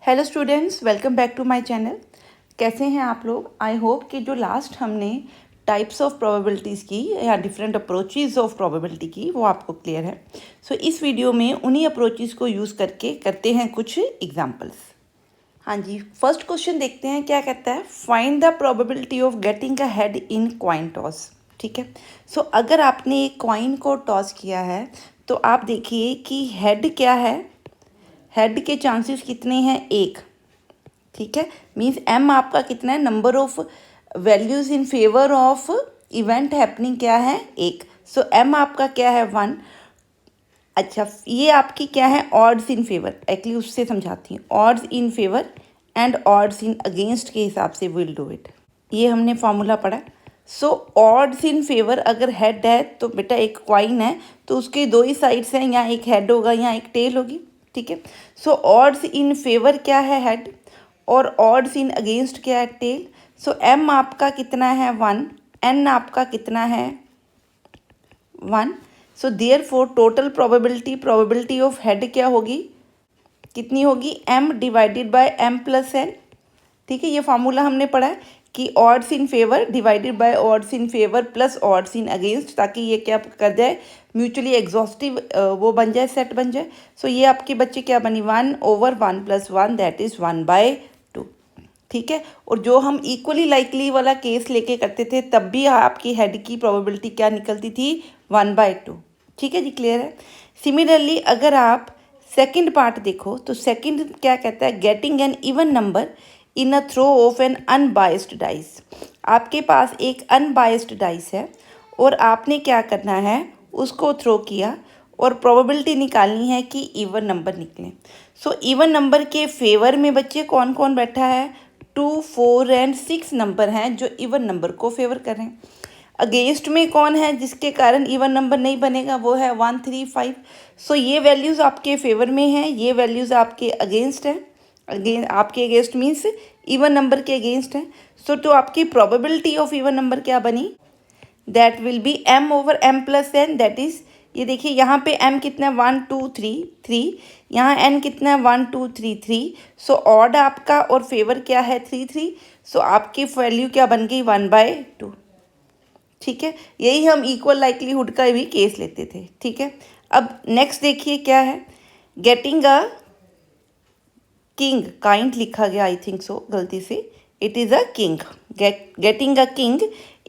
Hello students, welcome back to my channel. कैसे हैं आप लोग? आई होप कि जो लास्ट हमने टाइप्स ऑफ प्रोबेबिलिटीज़ की या डिफरेंट अप्रोचेज़ ऑफ प्रोबेबिलिटी की वो आपको क्लियर है। सो इस वीडियो में उन्हीं अप्रोचेज़ को यूज़ करके करते हैं कुछ एग्जांपल्स। हाँ जी, फर्स्ट क्वेश्चन देखते हैं क्या कहता है। Find the probability of getting a head in coin toss. ठीक है, सो अगर आपने एक कॉइन को टॉस किया है तो आप देखिए कि हेड क्या है। हेड के चांसेस कितने हैं? एक। ठीक है, मीन्स एम आपका कितना है? Number of values in favour of event happening क्या है? एक। सो एम आपका क्या है? 1। अच्छा, ये आपकी क्या है? Odds in favour. एक्चुअली उससे समझाती हूँ। Odds in favour and odds in against के हिसाब से विल डू इट। ये हमने फॉर्मूला पढ़ा। सो ऑड्स इन फेवर अगर हेड है तो बेटा एक क्वाइन है तो उसके दो ही साइड्स हैं, यहाँ एक हेड होगा यहाँ एक टेल होगी। ठीक है, सो ऑड्स इन फेवर क्या है? हेड। और ऑड्स इन अगेंस्ट क्या है? टेल। सो एम आपका कितना है? 1। एन आपका कितना है? 1। So therefore total probability of head क्या होगी? कितनी होगी? M divided by M plus N. ठीक है, ये फार्मूला हमने पढ़ा है कि odds in favour divided by odds in favour plus odds in against, ताकि ये क्या कर जाए? म्यूचुअली एग्जॉस्टिव वो बन जाए, सेट बन जाए। सो ये आपके बच्चे क्या बनी? 1/1 + 1 दैट इज़ 1/2। ठीक है, और जो हम इक्वली लाइकली वाला केस लेके करते थे तब भी आपकी हेड की प्रोबेबिलिटी क्या निकलती थी? 1/2। ठीक है जी, क्लियर है। सिमिलरली अगर आप सेकंड पार्ट देखो तो सेकंड क्या कहता है? Getting an even number in a throw of an unbiased dice. आपके पास एक अनबाइस्ड डाइस है और आपने क्या करना है? उसको थ्रो किया और प्रोबेबिलिटी निकालनी है कि इवन नंबर निकले। सो इवन नंबर के फेवर में बच्चे कौन कौन बैठा है? 2, 4 एंड 6 नंबर हैं जो इवन नंबर को फेवर कर रहे हैं। अगेंस्ट में कौन है जिसके कारण इवन नंबर नहीं बनेगा? वो है 1, 3, 5। सो ये वैल्यूज़ आपके फेवर में हैं, ये वैल्यूज़ आपके अगेंस्ट हैं। आपके अगेंस्ट मीन्स इवन नंबर के अगेंस्ट है। सो तो आपकी प्रोबेबिलिटी ऑफ इवन नंबर क्या बनी? That will B m/m + n। That is, ये देखिए यहाँ पे m कितना है? 1, 2, 3, 3। यहाँ n कितना है? 1, 2, 3, 3। सो ऑड आपका और फेवर क्या है? 3, 3। सो आपकी वैल्यू क्या बन गई? 1/2। ठीक है, यही हम इक्वल लाइकलीहुड का भी केस लेते थे। ठीक है, अब नेक्स्ट देखिए क्या है। गेटिंग अ किंग, काइंड लिखा गया आई थिंक सो गलती से। It is a king. Getting a king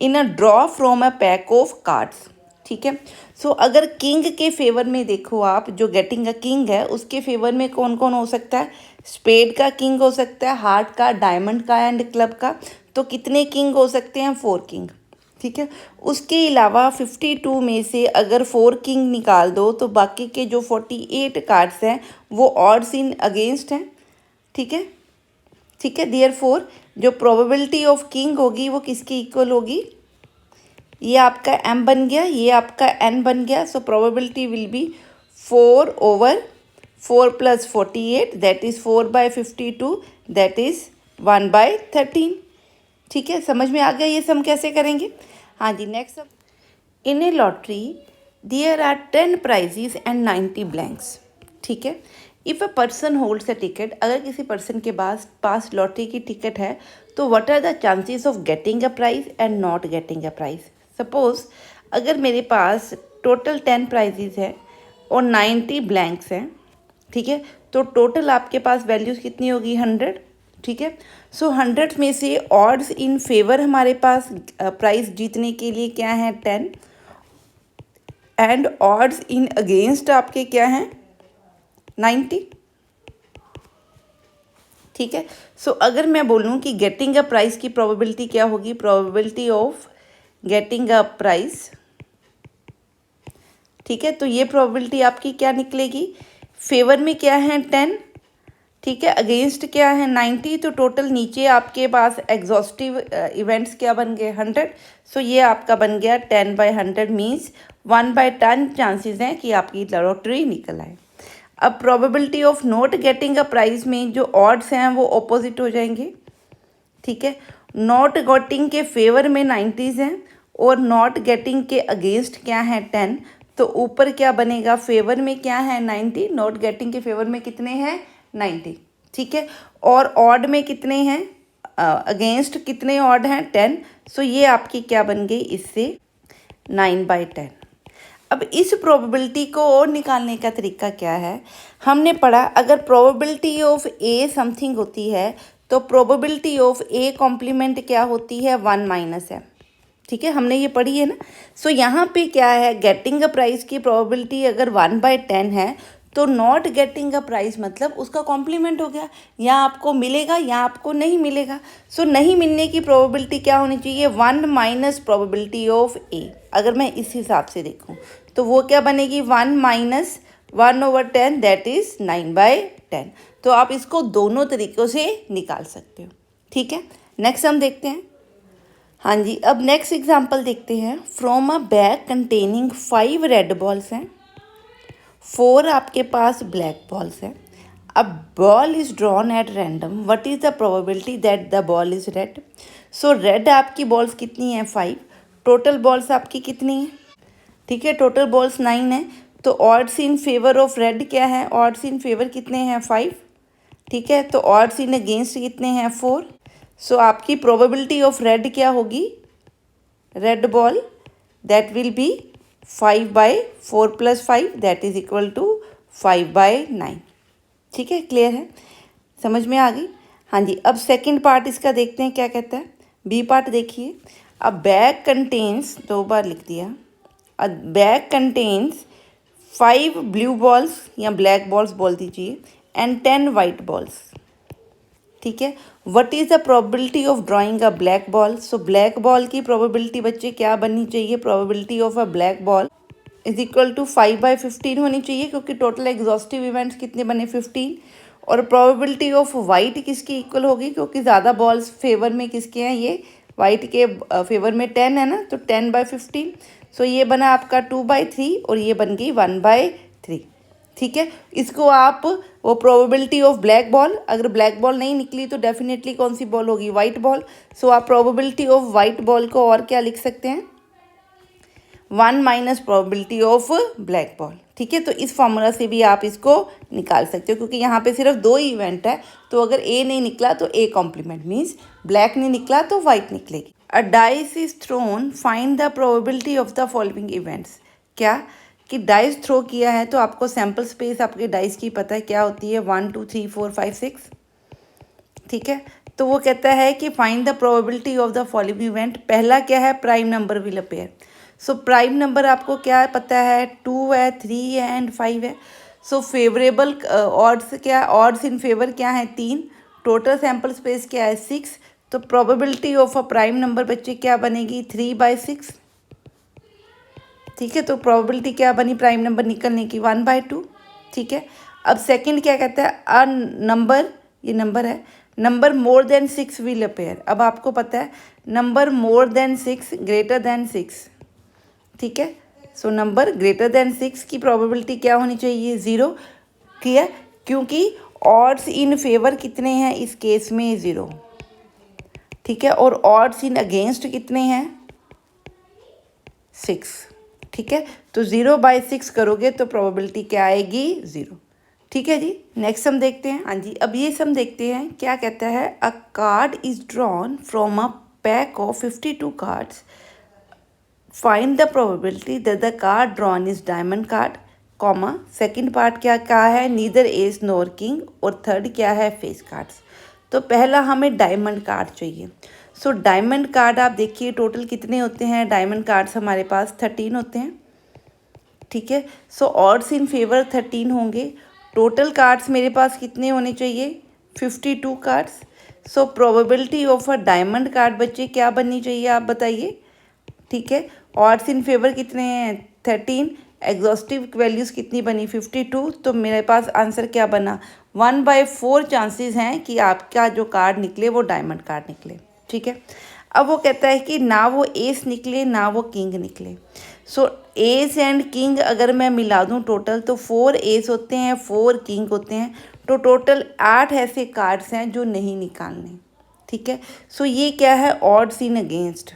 in a draw from a pack of cards. ठीक है, सो अगर किंग के फेवर में देखो आप, जो गेटिंग अ किंग है उसके फेवर में कौन कौन हो सकता है? स्पेड का किंग हो सकता है, हार्ट का, डायमंड का एंड क्लब का। तो कितने किंग हो सकते हैं? 4 किंग। ठीक है, उसके अलावा 52 में से अगर 4 किंग निकाल दो तो बाकी के जो 48 कार्ड्स हैं वो ऑड्स इन अगेंस्ट हैं। ठीक है, ठीक है, देयर फोर जो प्रोबेबिलिटी ऑफ किंग होगी वो किसकी इक्वल होगी? ये आपका m बन गया, ये आपका n बन गया। So probability will be 4/4 + 48 that is 4/52 that is 1/13। ठीक है, समझ में आ गया ये सम कैसे करेंगे? हाँ जी, next. In a lottery there are 10 prizes and 90 blanks. ठीक है, if a person holds a ticket, अगर किसी पर्सन के पास लॉटरी की टिकट है तो what are the chances of getting a prize and not getting a prize? Suppose अगर मेरे पास टोटल 10 प्राइजेस है और 90 ब्लैंक्स हैं। ठीक है, तो टोटल आपके पास वैल्यूज़ कितनी होगी? 100। ठीक है, सो 100 में से ऑड्स इन फेवर हमारे पास प्राइस जीतने के लिए क्या है? 10। एंड ऑड्स इन अगेंस्ट आपके क्या हैं? 90। ठीक है, सो अगर मैं बोलूँ कि गेटिंग अ प्राइस की प्रोबेबिलिटी क्या होगी? Probability of getting a price. ठीक है, तो ये प्रोबेबिलिटी आपकी क्या निकलेगी? फेवर में क्या है? 10। ठीक है, अगेंस्ट क्या है? 90। तो टोटल नीचे आपके पास एग्जॉस्टिव इवेंट्स क्या बन गए? 100। सो ये आपका बन गया 10/100 मीन्स 1/10 चांसेस हैं कि आपकी लॉटरी निकल आए। अब probability of not getting a prize में जो ऑड्स हैं वो ऑपोजिट हो जाएंगे। ठीक है, नॉट गेटिंग के फेवर में 90s हैं और नॉट गेटिंग के अगेंस्ट क्या है? 10। तो ऊपर क्या बनेगा? फेवर में क्या है? 90, नॉट गेटिंग के फेवर में कितने हैं? 90। ठीक है। और ऑड में कितने हैं, अगेंस्ट कितने ऑड हैं, 10। सो ये आपकी क्या बन गई इससे 9/10। अब इस प्रोबेबिलिटी को और निकालने का तरीका क्या है, हमने पढ़ा अगर प्रोबेबिलिटी ऑफ ए समथिंग होती है तो प्रोबेबिलिटी ऑफ ए कॉम्प्लीमेंट क्या होती है, 1 माइनस है। ठीक है, हमने ये पढ़ी है ना। सो यहाँ पे क्या है, गेटिंग अ प्राइस की प्रोबेबिलिटी अगर 1/10 है तो नॉट गेटिंग अ प्राइस मतलब उसका कॉम्प्लीमेंट हो गया, या आपको मिलेगा या आपको नहीं मिलेगा। सो नहीं मिलने की प्रोबेबिलिटी क्या होनी चाहिए, 1 माइनस प्रोबेबिलिटी ऑफ ए। अगर मैं इस हिसाब से देखूँ तो वो क्या बनेगी, 1 माइनस 1/10 दैट इज़ 9/10। तो आप इसको दोनों तरीक़ों से निकाल सकते हो। ठीक है, नेक्स्ट हम देखते हैं। हाँ जी, अब नेक्स्ट एग्जांपल देखते हैं। From a bag containing 5 red balls हैं, 4 आपके पास ब्लैक बॉल्स हैं। अब ball is drawn at random, what is the probability that the ball is red. So red आपकी बॉल्स कितनी हैं, 5। टोटल बॉल्स आपकी कितनी हैं, ठीक है, टोटल बॉल्स 9 है। तो odds in favour of red क्या है, ऑड्स इन फेवर कितने हैं, 5। ठीक है, तो ऑड्स इन अगेंस्ट कितने हैं, 4। सो आपकी प्रोबेबिलिटी ऑफ रेड क्या होगी, red ball that will be 5/4 + 5 that is equal to 5/9। ठीक है, क्लियर है, समझ में आ गई। हाँ जी, अब सेकंड पार्ट इसका देखते हैं क्या कहता है। बी पार्ट देखिए। अ बैग कंटेन्स, 2 बार लिख दिया, a bag contains 5 blue balls या ब्लैक बॉल्स बोल दीजिए एंड 10 वाइट बॉल्स। ठीक है, what is the probability of drawing a black ball. So black ball की प्रोबेबिलिटी बच्चे क्या बननी चाहिए, probability of a black ball is equal to 5/15 होनी चाहिए, क्योंकि टोटल एग्जॉस्टिव इवेंट्स कितने बने, 15। और प्रोबेबिलिटी ऑफ वाइट किसकी इक्वल होगी, क्योंकि ज़्यादा बॉल्स फेवर में किसके हैं, ये वाइट के फेवर में 10 है ना, तो 10/15। सो ये बना आपका 2/3 और ये बन गई 1/3। ठीक है, इसको आप वो प्रोबेबिलिटी ऑफ ब्लैक बॉल, अगर ब्लैक बॉल नहीं निकली तो डेफिनेटली कौन सी बॉल होगी, वाइट बॉल। सो आप प्रोबेबिलिटी ऑफ वाइट बॉल को और क्या लिख सकते हैं, 1 minus probability of black ball. ठीक है, तो इस फॉर्मूला से भी आप इसको निकाल सकते हो, क्योंकि यहाँ पे सिर्फ 2 ही इवेंट है। तो अगर ए नहीं निकला तो ए कॉम्प्लीमेंट मीन्स ब्लैक नहीं निकला तो वाइट निकलेगी। अ dice is throne, find the probability of the following events. क्या कि डाइस थ्रो किया है तो आपको सैम्पल स्पेस आपके डाइस की पता है क्या होती है, 1 2 3 4 5 6। ठीक है, तो वो कहता है कि find the probability of the following event. पहला क्या है, prime number will appear. So prime number आपको क्या पता है, 2 है, 3 है एंड 5 है। सो फेवरेबल ऑड्स क्या, ऑड्स इन फेवर क्या है, 3। टोटल सैम्पल स्पेस क्या है, 6। तो probability of a prime number बच्चे क्या बनेगी, 3/6। ठीक है, तो प्रोबेबिलिटी क्या बनी प्राइम नंबर निकलने की, 1/2। ठीक है, अब सेकंड क्या कहता है, अ नंबर, ये नंबर है, number more than 6 will appear. अब आपको पता है number more than 6 greater than 6। ठीक है, सो नंबर ग्रेटर देन 6 की प्रोबेबिलिटी क्या होनी चाहिए, 0। क्लियर, क्योंकि ऑड्स इन फेवर कितने हैं इस केस में, 0। ठीक है, और ऑड्स इन अगेंस्ट कितने हैं, 6। ठीक है, तो 0/6 करोगे तो प्रोबेबिलिटी क्या आएगी, 0। ठीक है जी, नेक्स्ट हम देखते हैं। हाँ जी, अब ये सम देखते हैं क्या कहता है। अ card is drawn from a pack of 52 cards, find the probability that the card drawn is diamond card, comma second part क्या कहा है, नीदर एस नॉर किंग, और थर्ड क्या है, फेस कार्ड्स। तो पहला हमें डायमंड कार्ड चाहिए। सो डायमंड कार्ड आप देखिए टोटल कितने होते हैं, डायमंड कार्ड्स हमारे पास 13 होते हैं। ठीक है, सो ऑड्स इन फेवर 13 होंगे। टोटल कार्ड्स मेरे पास कितने होने चाहिए, 52 cards. So probability of a diamond card बच्चे क्या बननी चाहिए, आप बताइए। ठीक है, ऑड्स इन फेवर कितने हैं, 13। एग्जॉस्टिव वैल्यूज़ कितनी बनी, 52। तो मेरे पास आंसर क्या बना, 1/4 चांसेस हैं कि आपका जो कार्ड निकले वो डायमंड कार्ड निकले। ठीक है, अब वो कहता है कि ना वो एस निकले ना वो किंग निकले। सो एस एंड किंग अगर मैं मिला दूं टोटल तो 4 एस होते हैं, 4 किंग होते हैं। तो टोटल 8 ऐसे कार्ड्स हैं जो नहीं निकालने। ठीक है, सो ये क्या है, odds in against,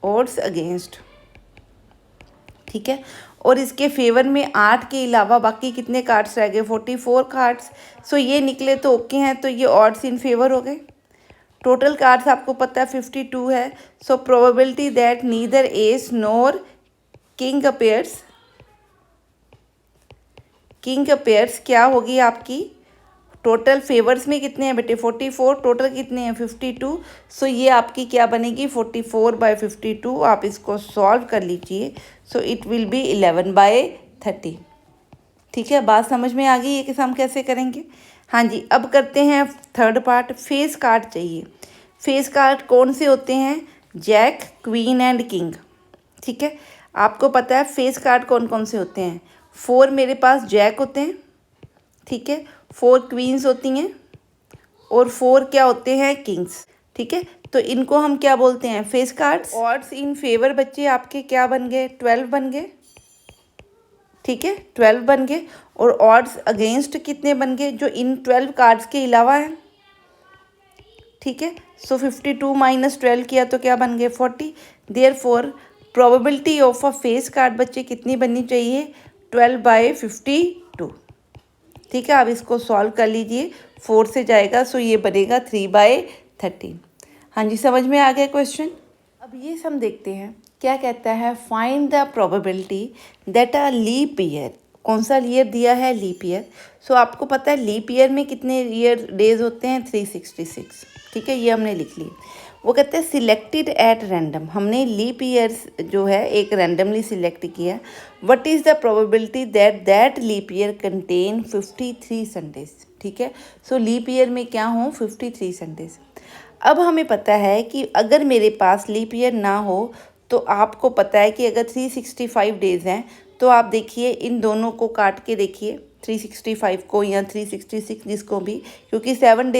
odds against. ठीक है, और इसके फेवर में 8 के अलावा बाकी कितने कार्ड्स रह गए, 44 कार्ड्स। सो ये निकले तो ओके हैं, तो ये ऑड्स इन फेवर हो गए। टोटल कार्ड्स आपको पता है 52 है। So probability that neither S nor king appears क्या होगी आपकी, टोटल फेवर्स में कितने हैं बेटे 44, टोटल कितने हैं 52। सो ये आपकी क्या बनेगी 44/52। आप इसको सॉल्व कर लीजिए। So it will be 11/30। ठीक है, बात समझ में आ गई है कि हम कैसे करेंगे। हाँ जी, अब करते हैं थर्ड पार्ट। फेस कार्ड चाहिए। फेस कार्ड कौन से होते हैं, जैक, क्वीन एंड किंग। ठीक है, आपको पता है फेस कार्ड कौन कौन से होते हैं। 4 मेरे पास जैक होते हैं, ठीक है, 4 क्वींस होती हैं और 4 क्या होते हैं, किंग्स। ठीक है, तो इनको हम क्या बोलते हैं, face cards. Odds in favour बच्चे आपके क्या बन गए, 12 बन गए। ठीक है, 12 बन गए। और ऑड्स अगेंस्ट कितने बन गए, जो इन 12 कार्ड्स के अलावा हैं। ठीक है, सो 52 - 12 किया तो क्या बन गए 40। Therefore probability of a face card बच्चे कितनी बननी चाहिए, 12/52। ठीक है, आप इसको सॉल्व कर लीजिए, 4 से जाएगा, सो ये बनेगा 3/13। हाँ जी, समझ में आ गया क्वेश्चन। अब ये सम देखते हैं क्या कहता है, find the probability that a leap year. कौन सा ईयर दिया है, लीप ईयर। सो आपको पता है लीप ईयर में कितने ईयर डेज होते हैं, 366। ठीक है, ये हमने लिख लिया। वो कहते हैं सिलेक्टेड एट रैंडम, हमने लीप ईयर्स जो है एक रैंडमली सिलेक्ट किया। What is the probability that leap year contain 53 Sundays. ठीक है, सो लीप ईयर में क्या हो, 53 संडेज। अब हमें पता है कि अगर मेरे पास लीप ईयर ना हो तो आपको पता है कि अगर 365 डेज़ हैं तो आप देखिए इन दोनों को काट के देखिए, 365 को या 366 जिसको भी, क्योंकि 7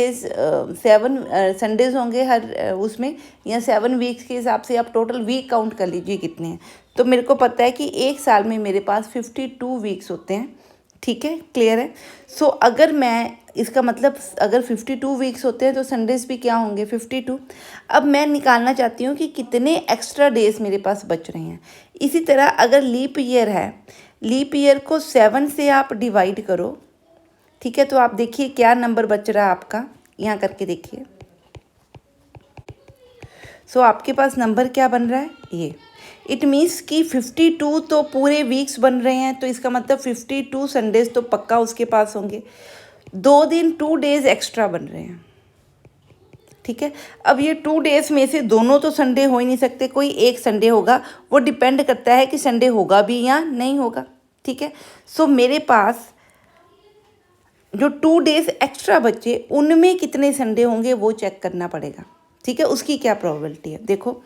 संडेज़ होंगे हर उसमें, या 7 वीक्स के हिसाब से आप टोटल वीक काउंट कर लीजिए कितने हैं। तो मेरे को पता है कि एक साल में मेरे पास 52 वीक्स होते हैं। ठीक है, क्लियर है। सो अगर मैं इसका मतलब अगर 52 वीक्स होते हैं तो संडेज भी क्या होंगे, 52। अब मैं निकालना चाहती हूँ कि कितने एक्स्ट्रा डेज मेरे पास बच रहे हैं। इसी तरह अगर लीप ईयर है, लीप ईयर को 7 से आप डिवाइड करो। ठीक है, तो आप देखिए क्या नंबर बच रहा है आपका, यहाँ करके देखिए। सो आपके पास नंबर क्या बन रहा है, ये। इट मीन्स कि 52 तो पूरे वीक्स बन रहे हैं, तो इसका मतलब 52 संडेज तो पक्का उसके पास होंगे। 2 दिन 2 डेज एक्स्ट्रा बन रहे हैं। ठीक है, अब ये 2 डेज में से दोनों तो संडे हो ही नहीं सकते, कोई एक संडे होगा। वो डिपेंड करता है कि संडे होगा भी या नहीं होगा। ठीक है, सो मेरे पास जो 2 डेज एक्स्ट्रा बचे उनमें कितने संडे होंगे वो चेक करना पड़ेगा। ठीक है, उसकी क्या प्रोबेबिलिटी है, देखो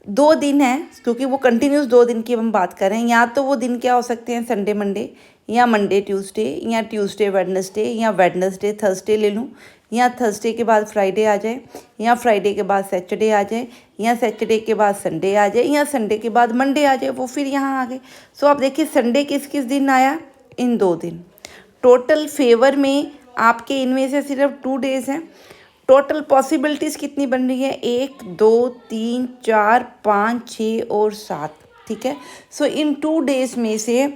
2 दिन है, क्योंकि वो कंटिन्यूस 2 दिन की हम बात कर रहे हैं। या तो वो दिन क्या हो सकते हैं, संडे मंडे, या मंडे ट्यूसडे, या ट्यूसडे वेडनेसडे, या वेडनेसडे थर्सडे ले लूँ, या थर्सडे के बाद फ्राइडे आ जाए, या फ्राइडे के बाद सैटरडे आ जाए, या सैटरडे के बाद संडे आ जाए, या संडे के बाद मंडे आ जाए, वो फिर यहाँ आ गए। सो आप देखिए संडे किस किस दिन आया, इन 2 दिन। टोटल फेवर में आपके इनमें से सिर्फ 2 डेज हैं। टोटल पॉसिबिलिटीज़ कितनी बन रही है, 1 2 3 4 5 6 और 7। ठीक है, सो इन 2 डेज में से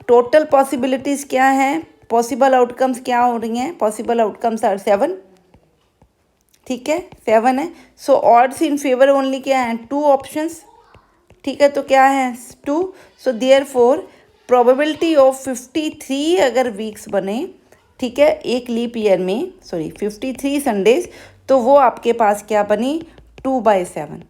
टोटल पॉसिबिलिटीज़ क्या हैं, पॉसिबल आउटकम्स क्या हो रही हैं, पॉसिबल आउटकम्स आर 7। ठीक है, 7 है। सो ऑड्स इन फेवर ओनली क्या है, 2 ऑप्शंस। ठीक है, तो क्या है 2। सो देयरफॉर प्रोबेबिलिटी ऑफ 53 अगर वीक्स बने, ठीक है, एक लीप ईयर में, सॉरी 53 संडेज, तो वो आपके पास क्या बनी, 2/7।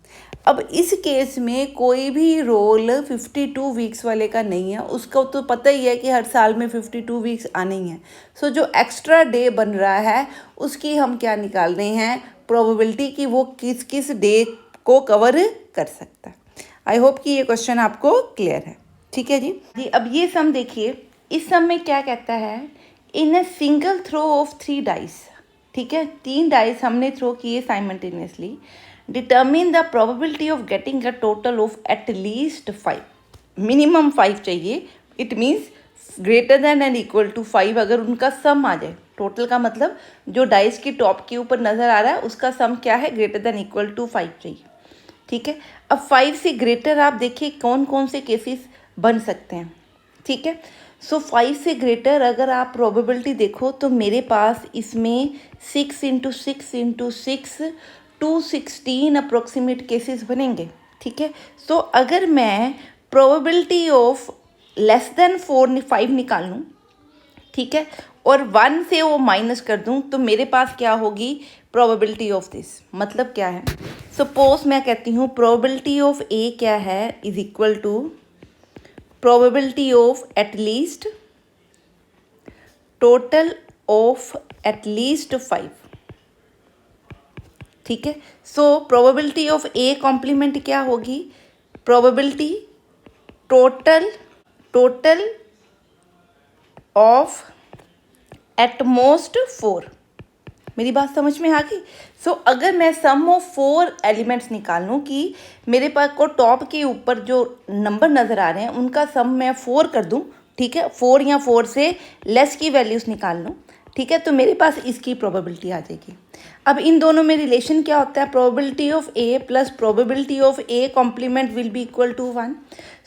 अब इस केस में कोई भी रोल 52 वीक्स वाले का नहीं है, उसको तो पता ही है कि हर साल में 52 वीक्स आने ही हैं। सो जो एक्स्ट्रा डे बन रहा है उसकी हम क्या निकाल रहे हैं, प्रोबेबिलिटी कि वो किस किस डे को कवर कर सकता है। आई होप कि ये क्वेश्चन आपको क्लियर है। ठीक है जी, अब ये सम देखिए। इस सम में क्या कहता है, in a single throw of 3 dice. ठीक है, 3 डाइस हमने थ्रो किए simultaneously. Determine the probability of getting a total of at least 5। Minimum 5 चाहिए। It means greater than and equal to 5 अगर उनका सम आ जाए। टोटल का मतलब जो डाइस की टॉप के ऊपर नज़र आ रहा है उसका सम क्या है, ग्रेटर देन इक्वल टू 5 चाहिए। ठीक है, अब 5 से ग्रेटर आप देखिए कौन कौन से केसेस बन सकते हैं। ठीक है। सो 5 से ग्रेटर अगर आप प्रोबेबिलिटी देखो तो मेरे पास इसमें 6 इंटू 6 इंटू 6 216 अप्रोक्सीमेट केसेस बनेंगे। ठीक है। सो अगर मैं प्रोबेबिलिटी ऑफ लेस देन 5 निकाल लूँ, ठीक है, और 1 से वो माइनस कर दूं तो मेरे पास क्या होगी प्रोबेबिलिटी ऑफ दिस। मतलब क्या है, सपोज मैं कहती हूँ प्रोबेबिलिटी ऑफ ए क्या है is equal to probability of at least total of at least 5। ठीक है। So probability of A complement क्या होगी, probability total of at most 4। मेरी बात समझ में आ गई। सो अगर मैं सम ऑफ 4 एलिमेंट्स निकाल लूँ कि मेरे पास को टॉप के ऊपर जो नंबर नज़र आ रहे हैं उनका सम मैं 4 कर दूँ, ठीक है, 4 या 4 से लेस की वैल्यूज़ निकाल लूँ, ठीक है, तो मेरे पास इसकी प्रोबेबिलिटी आ जाएगी। अब इन दोनों में रिलेशन क्या होता है, probability of A plus probability of A complement will be equal to 1।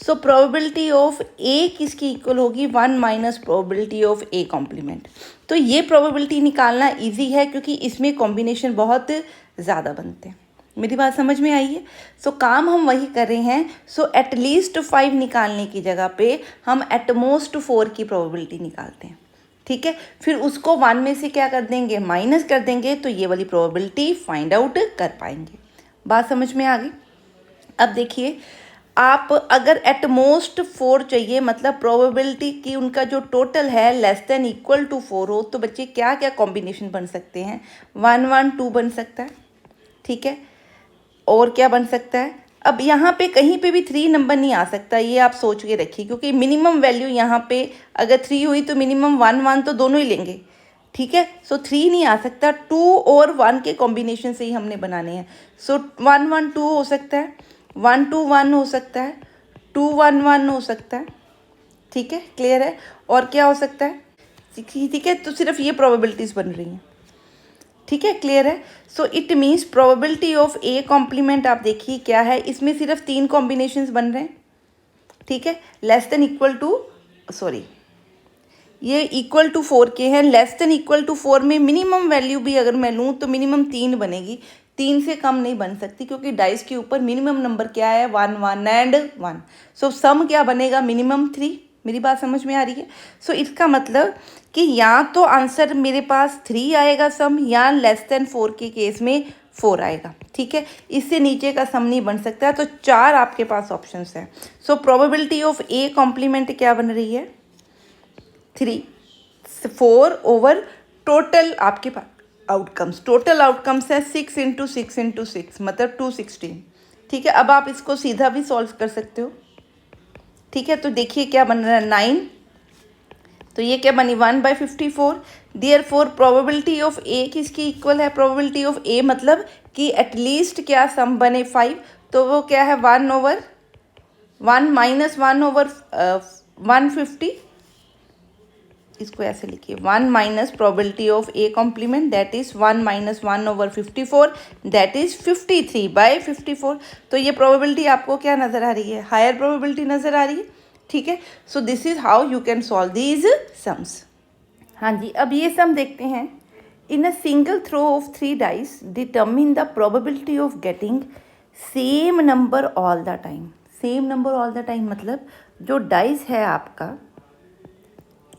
So probability of A किसकी इक्वल होगी, 1 minus probability of A complement. तो ये प्रोबेबिलिटी निकालना इजी है क्योंकि इसमें कॉम्बिनेशन बहुत ज़्यादा बनते हैं। मेरी बात समझ में आई है। सो काम हम वही कर रहे हैं। सो एटलीस्ट 5 निकालने की जगह पे हम एटमोस्ट 4 की प्रोबेबिलिटी निकालते हैं। ठीक है, फिर उसको 1 में से क्या कर देंगे, माइनस कर देंगे, तो ये वाली प्रोबेबिलिटी फाइंड आउट कर पाएंगे। बात समझ में आ गई। अब देखिए, आप अगर एट मोस्ट 4 चाहिए, मतलब प्रोबेबिलिटी की उनका जो टोटल है लेस देन इक्वल टू 4 हो, तो बच्चे क्या क्या कॉम्बिनेशन बन सकते हैं, 1 1 2 बन सकता है। ठीक है, और क्या बन सकता है, अब यहाँ पे कहीं पे भी 3 नंबर नहीं आ सकता, ये आप सोच के रखिए, क्योंकि मिनिमम वैल्यू यहाँ पे अगर 3 हुई तो मिनिमम 1 1 तो दोनों ही लेंगे। ठीक है, सो 3 नहीं आ सकता, 2 और 1 के कॉम्बिनेशन से ही हमने बनाने हैं। सो 1 1 2 हो सकता है, 1 2 1 हो सकता है, 2 1 1 हो सकता है। ठीक है, क्लियर है। और क्या हो सकता है, ठीक है, तो सिर्फ ये प्रोबेबिलिटीज़ बन रही हैं। ठीक है, क्लियर है। So it means probability of A complement आप देखिए क्या है, इसमें सिर्फ 3 कॉम्बिनेशंस बन रहे हैं। ठीक है, less than equal to, sorry, ये इक्वल टू 4 के हैं, लेस देन इक्वल टू 4 में मिनिमम वैल्यू भी अगर मैं लूँ तो मिनिमम 3 बनेगी, 3 से कम नहीं बन सकती, क्योंकि डाइस के ऊपर मिनिमम नंबर क्या है, 1 1 एंड 1। सो सम क्या बनेगा, मिनिमम 3। मेरी बात समझ में आ रही है। सो इसका मतलब कि या तो आंसर मेरे पास 3 आएगा सम, या लेस देन 4 के केस में 4 आएगा। ठीक है, इससे नीचे का सम नहीं बन सकता, तो 4 आपके पास ऑप्शंस हैं। So probability of A complement क्या बन रही है, 3 4 ओवर टोटल आपके पास आउटकम्स, टोटल आउटकम्स है 6 इंटू 6 इंटू 6 मतलब 216। ठीक है, अब आप इसको सीधा भी सॉल्व कर सकते हो। ठीक है, तो देखिए क्या बन रहा है, 9, तो ये क्या बनी, 1/54। देयरफॉर प्रोबेबिलिटी ऑफ ए किसकी इक्वल है, प्रोबेबिलिटी ऑफ ए मतलब कि एटलीस्ट क्या सम बने 5, तो वो क्या है 1 ओवर 1 माइनस 1 ओवर 150। इसको ऐसे लिखिए, 1 minus probability of A complement that is 1 minus 1 over 54 that is 53/54। तो ये प्रोबेबिलिटी आपको क्या नज़र आ रही है, हायर प्रोबेबिलिटी नज़र आ रही है। ठीक है, so this is how you can solve these sums. हाँ जी, अब ये सम देखते हैं। In a single throw of 3 dice determine the probability of getting same number all the time. Same number all the time मतलब जो dice है आपका,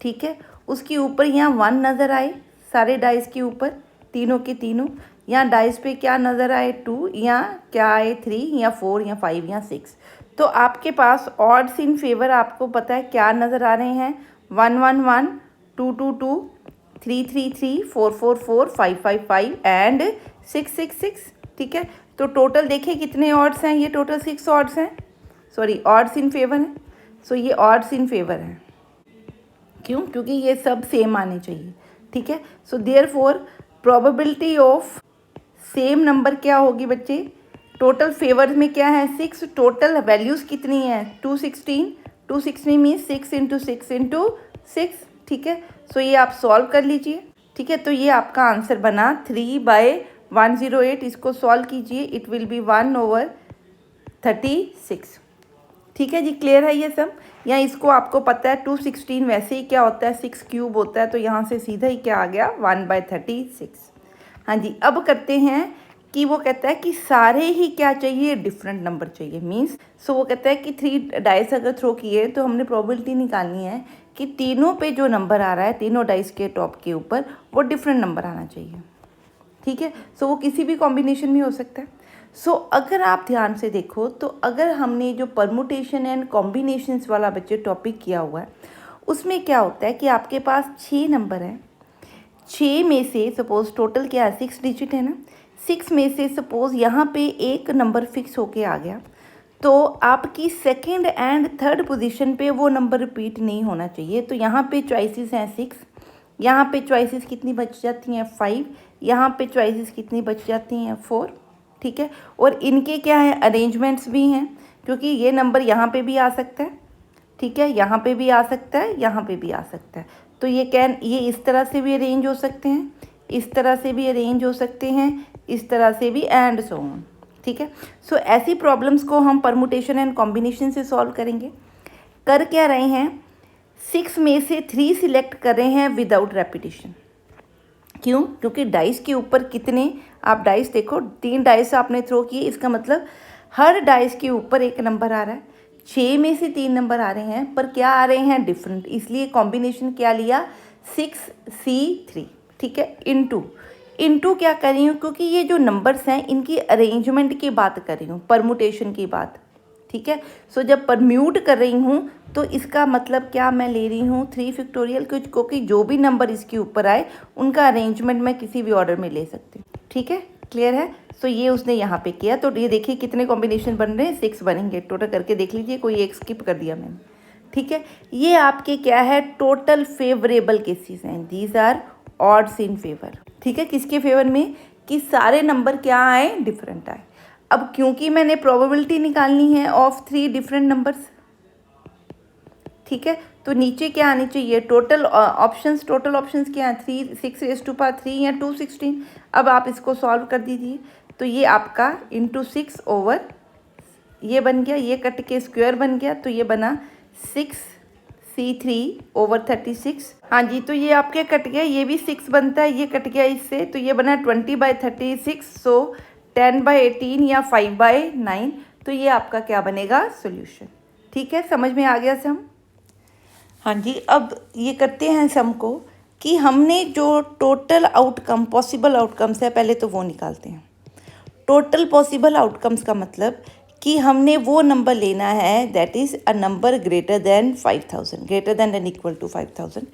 ठीक है, उसके ऊपर यहाँ 1 नज़र आए, सारे डाइस के ऊपर तीनों के तीनों, यहाँ डाइस पे क्या नज़र आए 2, यहाँ क्या आए 3 या 4 या 5 या 6। तो आपके पास ऑड्स इन फेवर आपको पता है क्या नज़र आ रहे हैं, 1 1 1 2 2 2 3 3 3 4 4 4 5 5 5 एंड 6 6 6। ठीक है, तो टोटल देखिए कितने ऑड्स हैं, ये टोटल 6 ऑड्स हैं, सॉरी ऑड्स इन फेवर है। सो ये ऑड्स इन फेवर है, क्यों, क्योंकि ये सब सेम आने चाहिए। ठीक है, so therefore probability of same number क्या होगी बच्चे, टोटल फेवर्स में क्या है 6, टोटल वैल्यूज़ कितनी है 216 मीन्स 6 इंटू 6 इंटू 6। ठीक है, सो ये आप सॉल्व कर लीजिए। ठीक है, तो ये आपका आंसर बना 3/108। इसको सॉल्व कीजिए, इट विल बी 1/36। ठीक है जी, क्लियर है ये सब। या इसको आपको पता है 216 वैसे ही क्या होता है 6 क्यूब होता है, तो यहाँ से सीधा ही क्या आ गया 1/36। हाँ जी, अब करते हैं कि वो कहता है कि सारे ही क्या चाहिए, डिफरेंट नंबर चाहिए। मीन्स वो कहता है कि 3 डाइस अगर थ्रो किए तो हमने प्रोबेबिलिटी निकालनी है कि तीनों पे जो नंबर आ रहा है तीनों डाइस के टॉप के ऊपर वो डिफरेंट नंबर आना चाहिए। ठीक है, वो किसी भी कॉम्बिनेशन में हो सकता है। अगर आप ध्यान से देखो तो अगर हमने जो परमुटेशन एंड कॉम्बिनेशंस वाला बच्चे टॉपिक किया हुआ है उसमें क्या होता है कि आपके पास 6 नंबर हैं, 6 में से सपोज़ टोटल क्या है 6 डिजिट है ना, 6 में से सपोज़ यहाँ पे एक नंबर फिक्स होके आ गया, तो आपकी सेकंड एंड थर्ड पोजीशन पे वो नंबर रिपीट नहीं होना चाहिए। तो यहाँ पे चॉइसेस हैं 6, यहाँ पे चॉइसेस कितनी बच जाती हैं 5, यहाँ पे चॉइसेस कितनी बच जाती हैं 4। ठीक है, और इनके क्या है अरेंजमेंट्स भी हैं, क्योंकि ये नंबर यहाँ पे भी आ सकता है, ठीक है, यहाँ पे भी आ सकता है, यहाँ पे भी आ सकता है। तो ये इस तरह से भी अरेंज हो सकते हैं, इस तरह से भी अरेंज हो सकते हैं, इस तरह से भी, एंड सो ऑन। ठीक है, ऐसी प्रॉब्लम्स को हम परमुटेशन एंड कॉम्बिनेशन से सॉल्व करेंगे। कर क्या रहे हैं, 6 में से 3 सिलेक्ट कर रहे हैं विदाउट रेपिटेशन। क्यों? क्योंकि डाइस के ऊपर कितने, आप डाइस देखो 3 डाइस आपने थ्रो किए, इसका मतलब हर डाइस के ऊपर एक नंबर आ रहा है। 6 में से 3 नंबर आ रहे हैं, पर क्या आ रहे हैं डिफरेंट, इसलिए कॉम्बिनेशन क्या लिया 6C3। ठीक है, इनटू क्या कर रही हूँ, क्योंकि ये जो नंबर्स हैं इनकी अरेंजमेंट की बात कर रही हूँ, परमुटेशन की बात। ठीक है, जब परम्यूट कर रही हूँ तो इसका मतलब क्या मैं ले रही हूँ 3 फैक्टोरियल, क्योंकि जो भी नंबर इसके ऊपर आए उनका अरेंजमेंट मैं किसी भी ऑर्डर में ले सकती हूँ। ठीक है, क्लियर है। ये उसने यहाँ पे किया, तो ये देखिए कितने कॉम्बिनेशन बन रहे हैं, 6 बनेंगे। टोटल करके देख लीजिए, कोई एक स्किप कर दिया मैंने। ठीक है, ये आपके क्या है टोटल फेवरेबल केसेस हैं, these are odds in favour. ठीक है, किसके फेवर में, कि सारे नंबर क्या आए, डिफरेंट आए। अब क्योंकि मैंने प्रोबेबिलिटी निकालनी है ऑफ 3 डिफरेंट नंबर्स, ठीक है, तो नीचे क्या आनी चाहिए टोटल ऑप्शंस क्या है 3, 6 या 216। अब आप इसको सॉल्व कर दीजिए, तो ये आपका इंटू 6 ओवर ये बन गया, ये कट के स्क्वायर बन गया, तो ये बना 6C3 ओवर 36। हाँ जी, तो ये आपके कट गया, ये भी 6 बनता है, ये कट गया इससे, तो ये बना 20/36, सो 10/18 या 5/9। तो ये आपका क्या बनेगा सॉल्यूशन। ठीक है, समझ में आ गया सम। हाँ जी, अब ये करते हैं सम को कि हमने जो टोटल आउटकम पॉसिबल आउटकम्स है पहले तो वो निकालते हैं। टोटल पॉसिबल आउटकम्स का मतलब कि हमने वो नंबर लेना है that is a number greater than 5000, greater than and equal to 5000।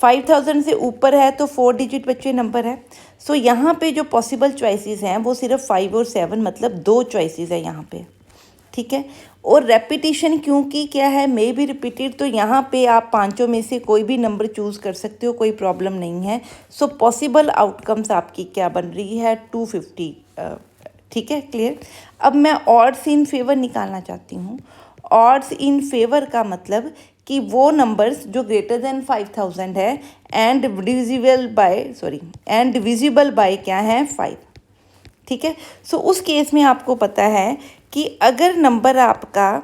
5000 से ऊपर है तो 4 डिजिट बच्चे नंबर है। यहाँ पे जो पॉसिबल चॉइसेस हैं वो सिर्फ 5 और 7, मतलब 2 चॉइसेस है यहाँ पे। ठीक है, और रेपिटेशन क्योंकि क्या है मे बी रिपीटेड, तो यहाँ पे आप पांचों में से कोई भी नंबर चूज़ कर सकते हो, कोई प्रॉब्लम नहीं है। पॉसिबल आउटकम्स आपकी क्या बन रही है 250। ठीक है, क्लियर। अब मैं ऑड्स इन फेवर निकालना चाहती हूँ। ऑड्स इन फेवर का मतलब कि वो नंबर्स जो ग्रेटर देन 5000 है एंड डिविजिबल बाय क्या है 5। ठीक है, उस केस में आपको पता है कि अगर नंबर आपका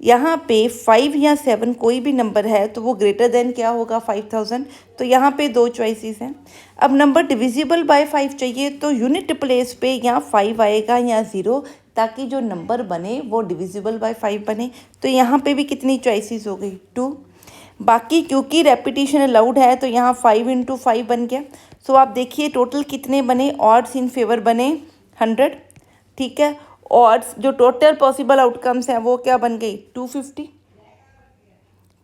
यहाँ पे 5 या 7 कोई भी नंबर है तो वो ग्रेटर देन क्या होगा 5000। तो यहाँ पे 2 चॉइसेस हैं। अब नंबर डिविजिबल बाय 5 चाहिए, तो यूनिट प्लेस पे या 5 आएगा या 0, ताकि जो नंबर बने वो डिविजिबल बाय 5 बने। तो यहाँ पे भी कितनी चॉइसेस हो गई 2। बाकी क्योंकि रेपिटेशन अलाउड है तो यहाँ 5 × 5 बन गया। आप देखिए टोटल कितने बने, ऑड्स इन फेवर बने 100। ठीक है, ऑड्स जो टोटल पॉसिबल आउटकम्स हैं वो क्या बन गई 250।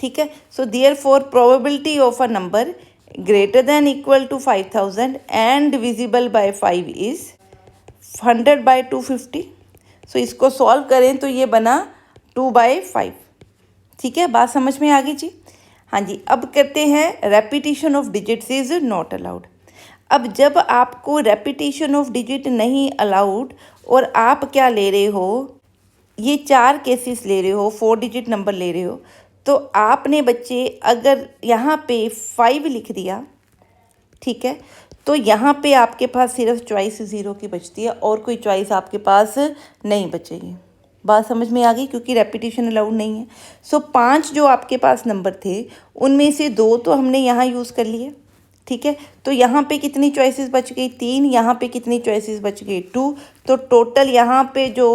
ठीक है, therefore probability of a number greater than equal to 5000 and divisible by 5 is 100/250। इसको सॉल्व करें तो ये बना 2/5। ठीक है, बात समझ में आ गई जी। हाँ जी, अब करते हैं repetition of digits is not allowed. अब जब आपको रेपिटेशन ऑफ डिजिट नहीं अलाउड और आप क्या ले रहे हो, ये 4 केसेस ले रहे हो, 4 डिजिट नंबर ले रहे हो, तो आपने बच्चे अगर यहाँ पे 5 लिख दिया, ठीक है, तो यहाँ पे आपके पास सिर्फ चॉइस 0 की बचती है और कोई चॉइस आपके पास नहीं बचेगी। बात समझ में आ गई, क्योंकि रेपिटेशन अलाउड नहीं है। सो 5 जो आपके पास नंबर थे उनमें से 2 तो हमने यहाँ यूज़ कर लिए, ठीक है। तो यहाँ पे कितनी चॉइसेस बच गई? 3। यहाँ पे कितनी चॉइसेस बच गई? 2। तो टोटल यहाँ पे जो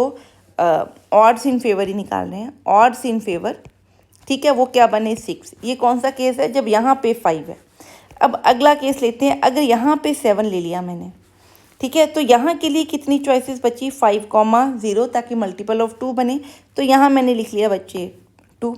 ऑड्स इन फेवर ही निकाल रहे हैं, ऑड्स इन फेवर, ठीक है, वो क्या बने? 6। ये कौन सा केस है? जब यहाँ पे 5 है। अब अगला केस लेते हैं, अगर यहाँ पे 7 ले लिया मैंने, ठीक है, तो यहाँ के लिए कितनी चॉइसेस बची? 5, 0, ताकि मल्टीपल ऑफ 2 बने। तो यहाँ मैंने लिख लिया बच्चे 2।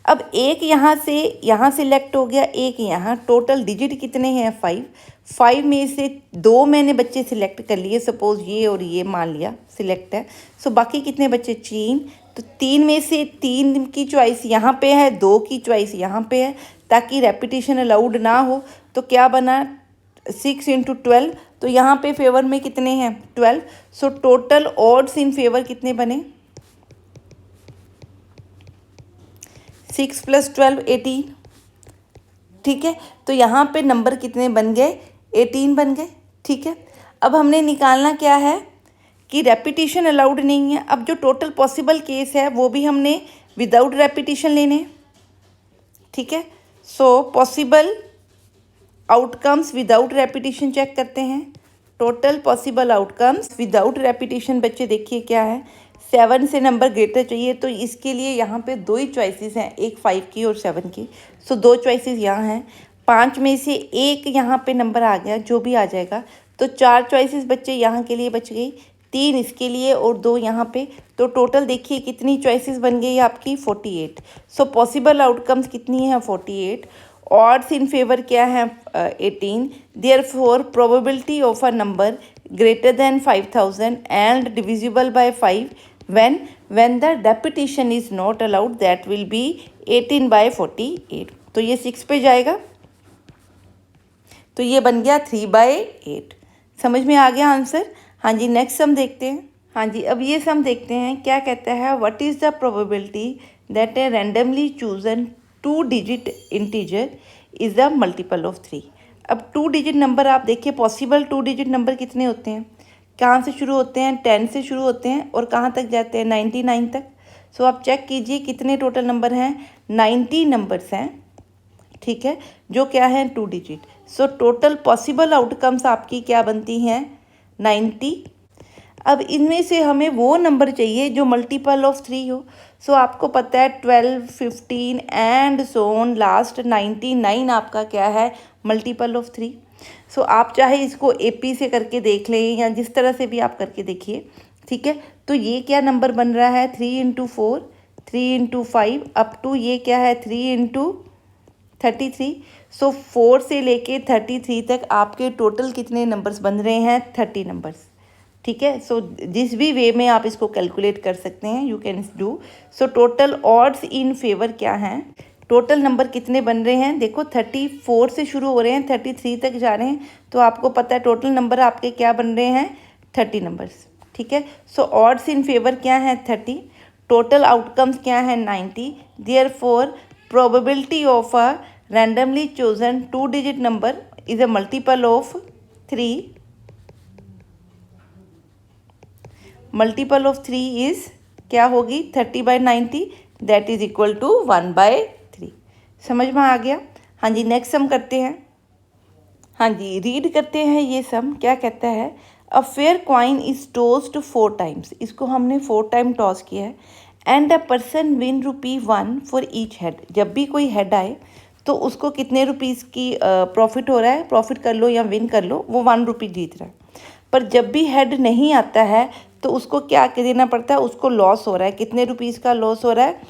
अब एक यहाँ सिलेक्ट हो गया, एक यहाँ, टोटल डिजिट कितने हैं? 5। 5 में से 2 मैंने बच्चे सिलेक्ट कर लिए, सपोज ये और ये मान लिया सिलेक्ट है। सो बाकी कितने बच्चे? 3। तो 3 में से 3 की चॉइस यहाँ पे है, 2 की चॉइस यहाँ पे है, ताकि रेपिटेशन अलाउड ना हो। तो क्या बना? 6 × 12। तो यहाँ पे फेवर में कितने हैं? 12। So total odds in favour कितने बने? 6 + 12 18, ठीक है। तो यहाँ पे नंबर कितने बन गए? 18 बन गए, ठीक है। अब हमने निकालना क्या है कि रेपिटेशन अलाउड नहीं है। अब जो टोटल पॉसिबल केस है वो भी हमने विदाउट रेपिटेशन लेने, ठीक है। So possible outcomes without repetition check करते हैं। Total possible outcomes without repetition बच्चे देखिए क्या है। 7 से नंबर ग्रेटर चाहिए, तो इसके लिए यहाँ पे 2 ही चॉइसेस हैं, एक 5 की और 7 की। सो 2 चॉइसेस यहाँ हैं। 5 में से एक यहाँ पे नंबर आ गया, जो भी आ जाएगा। तो 4 चॉइसेस बच्चे यहाँ के लिए बच गई, 3 इसके लिए और 2 यहाँ पे। तो टोटल देखिए कितनी चॉइसेस बन गई आपकी? 48। सो पॉसिबल आउटकम्स कितनी है? 48। ऑड्स इन फेवर क्या है? 18। Therefore probability of a number greater than 5000 and divisible by 5 when the repetition is not allowed, that will be 18/48। तो ये 6 पे जाएगा, तो ये बन गया 3/8। समझ में आ गया आंसर? हाँ जी, नेक्स्ट सम देखते हैं। हाँ जी, अब ये सम देखते हैं क्या कहता है। What is the probability that A randomly chosen 2 digit integer is the multiple of 3। अब 2 डिजिट नंबर आप देखिए, पॉसिबल 2 डिजिट नंबर कितने होते हैं? कहाँ से शुरू होते हैं? 10 से शुरू होते हैं और कहाँ तक जाते हैं? 99 तक। सो आप चेक कीजिए कितने टोटल नंबर हैं? 90 नंबर्स हैं, ठीक है, जो क्या है? 2 digit. So total possible outcomes आपकी क्या बनती हैं? 90। अब इनमें से हमें वो नंबर चाहिए जो मल्टीपल ऑफ 3 हो। सो आपको पता है 12, 15 एंड सो ऑन, लास्ट 99 आपका क्या है? Multiple of 3। सो आप चाहे इसको AP से करके देख लें या जिस तरह से भी आप करके देखिए, ठीक है। तो ये क्या नंबर बन रहा है? 3 × 4, 3 × 5 अप टू ये क्या है? 3 × 33। सो 4 से लेके 33 तक आपके टोटल कितने नंबर्स बन रहे हैं? 30 नंबर्स, ठीक है। सो जिस भी वे में आप इसको कैलकुलेट कर सकते हैं, you can do. So total odds in favour क्या हैं? टोटल नंबर कितने बन रहे हैं? देखो 34 से शुरू हो रहे हैं, 33 तक जा रहे हैं। तो आपको पता है टोटल नंबर आपके क्या बन रहे हैं? 30 नंबर्स, ठीक है। सो ऑड्स इन फेवर क्या है? 30। टोटल आउटकम्स क्या है? 90। Therefore probability of a randomly chosen 2 digit number is a multiple of 3। Multiple of 3 is क्या होगी? 30/90, दैट इज इक्वल टू 1/3। समझ में आ गया? हाँ जी, नेक्स्ट सम करते हैं। हाँ जी, रीड करते हैं ये सम। क्या कहता है? A fair coin is tossed 4 times. इसको हमने 4 टाइम टॉस किया है। And a person win ₹1 for each head. जब भी कोई हेड आए तो उसको कितने रुपीज़ की प्रॉफिट हो रहा है? प्रॉफिट कर लो या विन कर लो, वो 1 रुपी जीत रहा है। पर जब भी हेड नहीं आता है तो उसको क्या देना पड़ता है? उसको लॉस हो रहा है। कितने रुपीज़ का लॉस हो रहा है?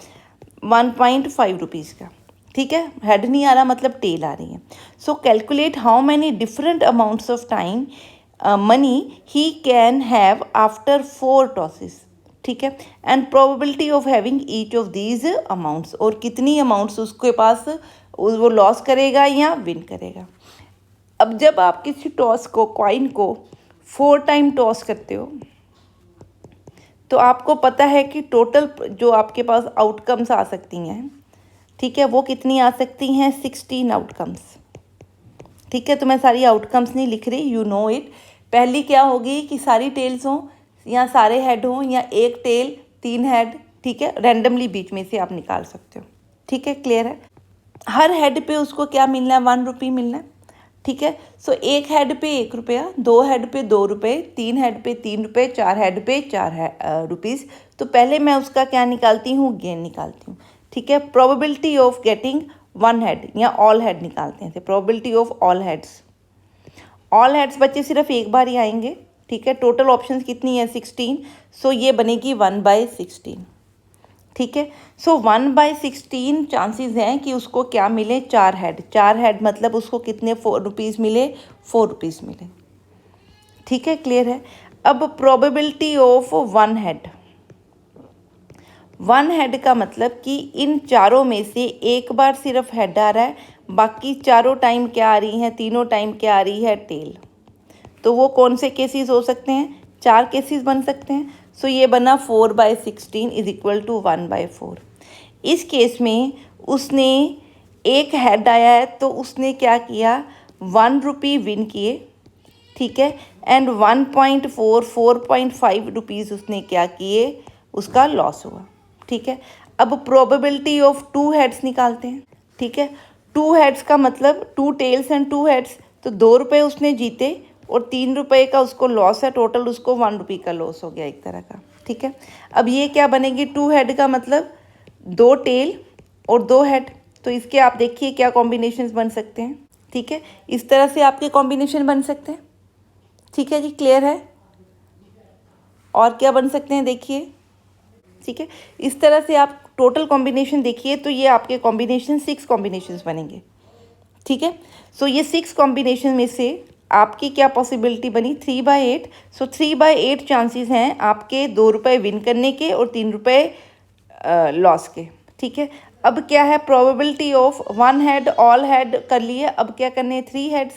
1.5 रुपीज़ का, ठीक है। हेड नहीं आ रहा मतलब टेल आ रही है। सो calculate how many different amounts of time money he can have after 4 tosses, ठीक है। And probability of having each of these amounts, और कितनी अमाउंट्स उसके पास वो लॉस करेगा या विन करेगा। अब जब आप किसी टॉस को, कॉइन को 4 टाइम टॉस करते हो तो आपको पता है कि टोटल जो आपके पास आउटकम्स आ सकती हैं, ठीक है, वो कितनी आ सकती हैं? 16 आउटकम्स, ठीक है। तो मैं सारी आउटकम्स नहीं लिख रही, यू नो इट। पहली क्या होगी कि सारी टेल्स हों या सारे हेड हों या एक टेल 3 हेड, ठीक है, रैंडमली बीच में से आप निकाल सकते हो, ठीक है, क्लियर है। हर हेड पे उसको क्या मिलना है, 1 रुपये मिलना है, ठीक है। सो एक हेड पे 1 रुपया, 2 हेड पे 2 रुपये, 3 हेड पे 3 रुपये, 4 हेड पे 4 रुपीज़। तो पहले मैं उसका क्या निकालती हूँ, गेन निकालती हूँ, ठीक है। प्रोबेबिलिटी ऑफ गेटिंग 1 हेड या ऑल हेड निकालते हैं, probability of all heads. All heads बच्चे सिर्फ एक बार ही आएंगे, ठीक है। टोटल ऑप्शंस कितनी है, 16। सो ये बनेगी 1/16, ठीक है। सो 1/16 चांसेस हैं कि उसको क्या मिले, 4 हेड। 4 हेड मतलब उसको कितने 4 रुपीज़ मिले, 4 रुपीज़ मिले, ठीक है, क्लियर है। अब प्रोबेबिलिटी ऑफ 1 हेड, 1 हेड का मतलब कि इन चारों में से एक बार सिर्फ हेड आ रहा है, बाकी चारों टाइम क्या आ रही हैं, तीनों टाइम क्या आ रही है, टेल। तो वो कौन से केसेस हो सकते हैं, 4 केसेस बन सकते हैं। सो ये बना 4/16 इज इक्वल टू 1/4। इस केस में उसने एक हेड आया है तो उसने क्या किया, 1 रुपये विन किए, ठीक है, एंड 4.5 रुपीज़ उसने क्या किए, उसका लॉस हुआ, ठीक है। अब प्रोबेबिलिटी ऑफ 2 हेड्स निकालते हैं, ठीक है। 2 हेड्स का मतलब 2 टेल्स एंड 2 हेड्स, तो 2 रुपये उसने जीते और 3 रुपये का उसको लॉस है, टोटल उसको 1 रुपये का लॉस हो गया एक तरह का, ठीक है। अब ये क्या बनेगी, 2 हेड का मतलब 2 टेल और 2 हेड, तो इसके आप देखिए क्या कॉम्बिनेशंस बन सकते हैं, ठीक है। इस तरह से आपके कॉम्बिनेशन बन सकते हैं, ठीक है जी, क्लियर है। और क्या बन सकते हैं देखिए, ठीक है। इस तरह से आप टोटल कॉम्बिनेशन देखिए तो ये आपके कॉम्बिनेशन 6 कॉम्बिनेशंस बनेंगे, ठीक है। सो ये 6 कॉम्बिनेशन में से आपकी क्या पॉसिबिलिटी बनी, 3/8। सो 3/8 चांसेस हैं आपके 2 रुपये विन करने के और 3 रुपये लॉस के, ठीक है। अब क्या है, probability of 1 head, all head कर लिए, अब क्या करने हैं, 3 हेड्स।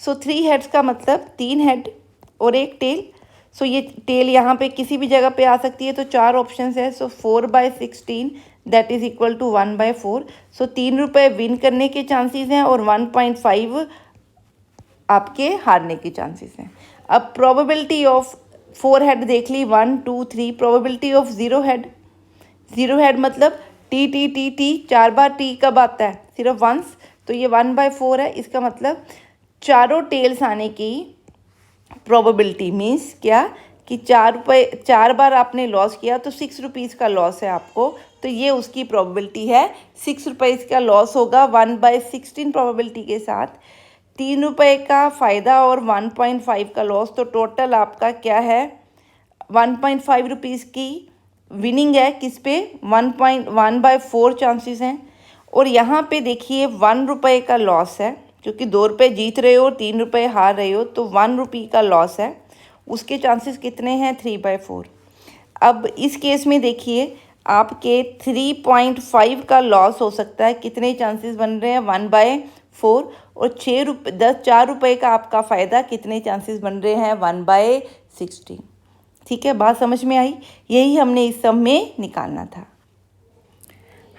सो 3 हेड्स का मतलब 3 हेड और एक टेल। सो ये टेल यहाँ पे किसी भी जगह पे आ सकती है, तो 4 ऑप्शन है। सो 4/16 दैट इज इक्वल टू 1/4। सो 3 रुपये विन करने के चांसेस हैं और 1.5 आपके हारने के चांसेस हैं। अब प्रोबेबिलिटी ऑफ 4 हेड देख ली, 1 2 3। प्रोबेबिलिटी ऑफ 0 हेड, 0 हेड मतलब टी टी टी टी, 4 बार टी कब आता है, सिर्फ वंस, तो ये 1/4 है। इसका मतलब चारों टेल्स आने की प्रोबेबिलिटी मीन्स क्या कि 4 बार आपने लॉस किया तो 6 रुपीज़ का लॉस है आपको, तो ये उसकी प्रोबेबिलिटी है, 6 रुपीज़ का लॉस होगा 1/16 प्रोबेबिलिटी के साथ, 3 रुपये का फ़ायदा और 1.5 का लॉस, तो टोटल आपका क्या है, 1.5 रुपीज़ की विनिंग है किस पे, 1/4 चांसेस हैं। और यहाँ पे देखिए 1 रुपये का लॉस है, क्योंकि 2 रुपये जीत रहे हो और 3 रुपये हार रहे हो, तो 1 रुपये का लॉस है, उसके चांसेस कितने हैं, 3/4। अब इस केस में देखिए आपके 3.5 का लॉस हो सकता है, कितने चांसेस बन रहे हैं, 1/4। और 4 रुपये का आपका फ़ायदा, कितने चांसेस बन रहे हैं, 1/16, ठीक है। बात समझ में आई, यही हमने इस सम में निकालना था।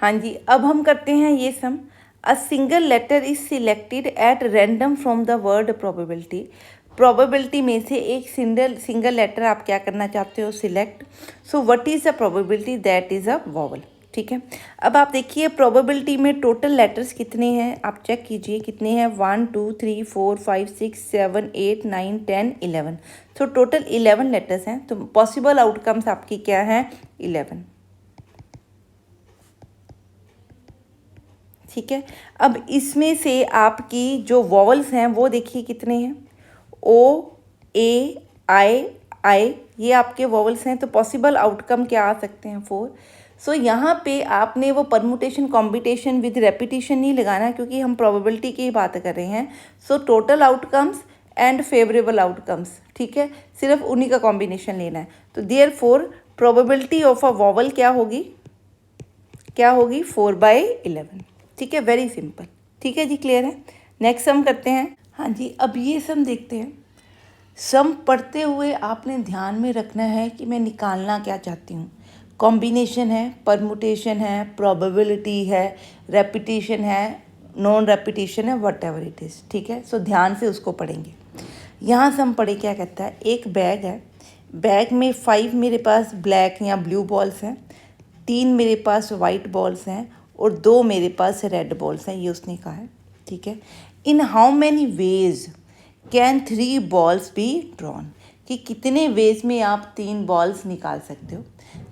हाँ जी, अब हम करते हैं ये sum. A single letter is selected at random from the word probability. Probability में से एक सिंगल लेटर आप क्या करना चाहते हो, select. So what is the probability, that is a vowel, ठीक है। अब आप देखिए प्रोबेबिलिटी में टोटल लेटर्स कितने हैं, आप चेक कीजिए कितने हैं, 1 2 3 4 5 6 7 8 9 10 11। तो टोटल 11 लेटर्स हैं, तो पॉसिबल आउटकम्स आपकी क्या हैं, 11, ठीक है। अब इसमें से आपकी जो वॉवल्स हैं वो देखिए कितने हैं, ओ ए आई, ये आपके वॉवल्स हैं, तो पॉसिबल आउटकम क्या आ सकते हैं, 4। सो यहाँ पे आपने वो परमुटेशन कॉम्बिनेशन विद रेपिटेशन नहीं लगाना, क्योंकि हम प्रोबेबिलिटी की बात कर रहे हैं। So total outcomes and favourable outcomes, ठीक है, सिर्फ उन्हीं का कॉम्बिनेशन लेना है। तो therefore probability of a vowel क्या होगी, 4/11, ठीक है, वेरी सिंपल, ठीक है जी, क्लियर है। नेक्स्ट सम करते हैं। हाँ जी, अब ये सम देखते हैं। सम पढ़ते हुए आपने ध्यान में रखना है कि मैं निकालना क्या चाहती हूँ। कॉम्बिनेशन है, परमुटेशन है, प्रोबेबिलिटी है, रेपिटेशन है, नॉन रेपिटेशन है, वट एवर इट इज़, ठीक है। सो ध्यान से उसको पढ़ेंगे। यहाँ से हम पढ़े क्या कहता है, एक बैग है, बैग में 5 मेरे पास ब्लैक या ब्लू बॉल्स हैं, 3 मेरे पास वाइट बॉल्स हैं और 2 मेरे पास रेड बॉल्स हैं, ये उसने कहा है। ठीक है, in how many ways can 3 balls be drawn, कि कितने वेज में आप 3 बॉल्स निकाल सकते हो।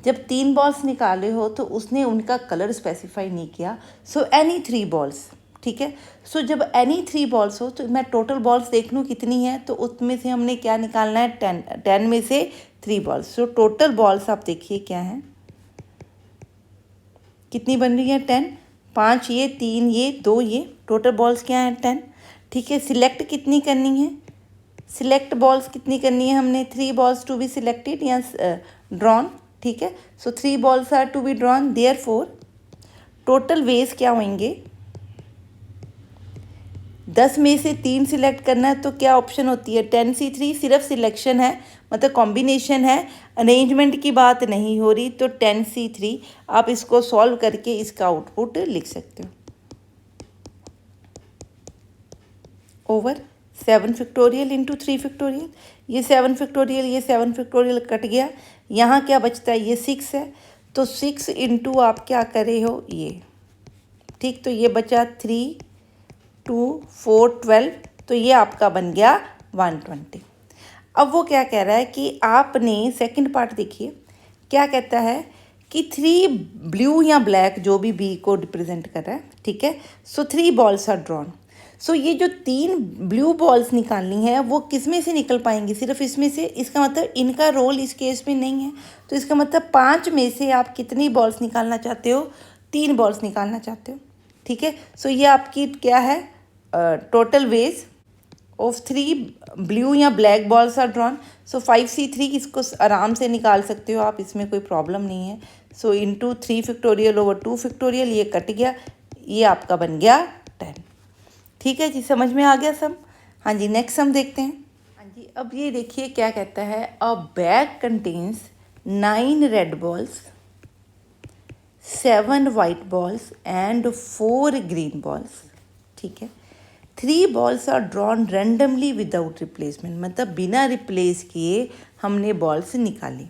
जब 3 बॉल्स निकाले हो तो उसने उनका कलर स्पेसिफाई नहीं किया, सो एनी 3 बॉल्स। ठीक है, सो जब एनी 3 बॉल्स हो तो मैं टोटल बॉल्स देख लूँ कितनी है, तो उसमें से हमने क्या निकालना है, 10 में से 3 बॉल्स। सो टोटल बॉल्स आप देखिए क्या हैं, कितनी बन रही है, 10, 5 ये, 3 ये, 2 ये, टोटल बॉल्स क्या हैं, 10। ठीक है, सिलेक्ट कितनी करनी है, सिलेक्ट बॉल्स कितनी करनी है हमने, 3 बॉल्स टू बी सिलेक्टेड या ड्रॉन। ठीक है, so 3 balls are to be drawn, therefore total ways क्या होंगे, 10 में से 3 सिलेक्ट करना है तो क्या ऑप्शन होती है, 10C3, सिर्फ सिलेक्शन है, मतलब कॉम्बिनेशन है, अरेंजमेंट की बात नहीं हो रही, तो 10C3 आप इसको सॉल्व करके इसका आउटपुट लिख सकते हो। ओवर 7 फैक्टोरियल इंटू 3 फैक्टोरियल, ये 7 फैक्टोरियल, ये 7 फैक्टोरियल कट गया, यहाँ क्या बचता है, ये 6 है, तो 6 इंटू आप क्या करे हो ये। ठीक, तो ये बचा 3, 2, 4, 12, तो ये आपका बन गया 120। अब वो क्या कह रहा है कि आपने सेकंड पार्ट देखिए, क्या कहता है कि 3 ब्लू या ब्लैक जो भी बी को रिप्रेजेंट कर रहा है। ठीक है, सो 3 बॉल्स आर ड्रॉन। सो ये जो 3 ब्लू बॉल्स निकालनी है वो किस में से निकल पाएंगी, सिर्फ इसमें से। इसका मतलब इनका रोल इस केस में नहीं है, तो इसका मतलब 5 में से आप कितनी बॉल्स निकालना चाहते हो, 3 बॉल्स निकालना चाहते हो। ठीक है, सो ये आपकी क्या है, टोटल वेज ऑफ 3 ब्लू या black balls are drawn. So 5C3 इसको आराम से निकाल सकते हो आप, इसमें कोई प्रॉब्लम नहीं है। So into 3 factorial over 2 factorial, ये कट गया, ये आपका बन गया 10। ठीक है जी, समझ में आ गया सम। हाँ जी, नेक्स्ट सम देखते हैं। हाँ जी, अब ये देखिए क्या कहता है, a bag contains 9 red balls, 7 white balls and 4 green balls. ठीक है, 3 balls are drawn randomly without replacement, मतलब बिना रिप्लेस किए हमने बॉल्स निकाली।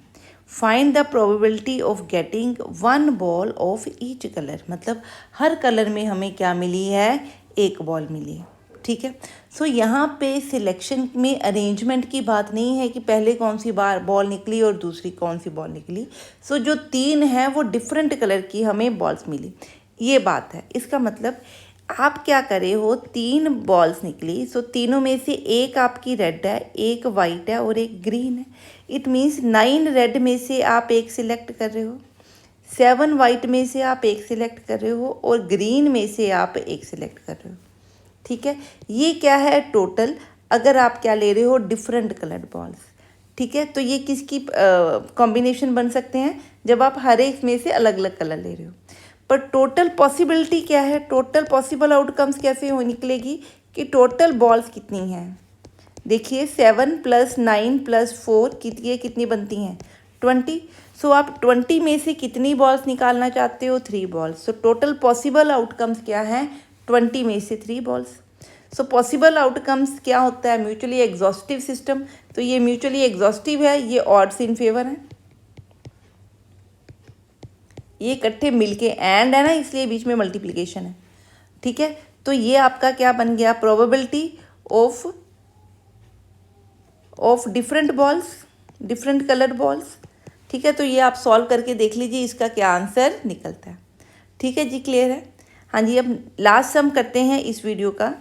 Find the probability of getting 1 ball of each colour, मतलब हर कलर में हमें क्या मिली है, 1 बॉल मिली है। ठीक है, सो यहाँ पे सिलेक्शन में अरेंजमेंट की बात नहीं है कि पहले कौन सी बॉल निकली और दूसरी कौन सी बॉल निकली। सो जो 3 है वो डिफरेंट कलर की हमें बॉल्स मिली, ये बात है। इसका मतलब आप क्या करे हो, 3 बॉल्स निकली, सो तीनों में से एक आपकी रेड है, एक वाइट है और एक ग्रीन है। इट मीन्स 9 रेड में से आप एक सिलेक्ट कर रहे हो, 7 वाइट में से आप एक सिलेक्ट कर रहे हो और ग्रीन में से आप एक सिलेक्ट कर रहे हो। ठीक है, ये क्या है टोटल, अगर आप क्या ले रहे हो, डिफरेंट कलर्ड बॉल्स। ठीक है, तो ये किसकी कॉम्बिनेशन बन सकते हैं, जब आप हर एक में से अलग अलग कलर ले रहे हो। पर टोटल पॉसिबिलिटी क्या है, टोटल पॉसिबल आउटकम्स कैसे हो निकलेगी कि टोटल बॉल्स कितनी हैं। देखिए 7 + 9 + 4 कितनी बनती हैं, 20। सो आप 20 में से कितनी बॉल्स निकालना चाहते हो, 3 balls. So total possible outcomes क्या हैं, 20 में से 3 बॉल्स। सो पॉसिबल आउटकम्स क्या होता है, म्यूचुअली एग्जॉस्टिव सिस्टम। तो ये म्यूचुअली एग्जॉस्टिव है, ये ऑड्स इन फेवर है, ये इकट्ठे मिलके एंड है ना, इसलिए बीच में मल्टीप्लिकेशन है। ठीक है, तो ये आपका क्या बन गया, probability of different balls, different colour balls. ठीक है, तो ये आप सॉल्व करके देख लीजिए इसका क्या आंसर निकलता है। ठीक है जी, क्लियर है। हाँ जी, अब लास्ट सम करते हैं इस वीडियो का।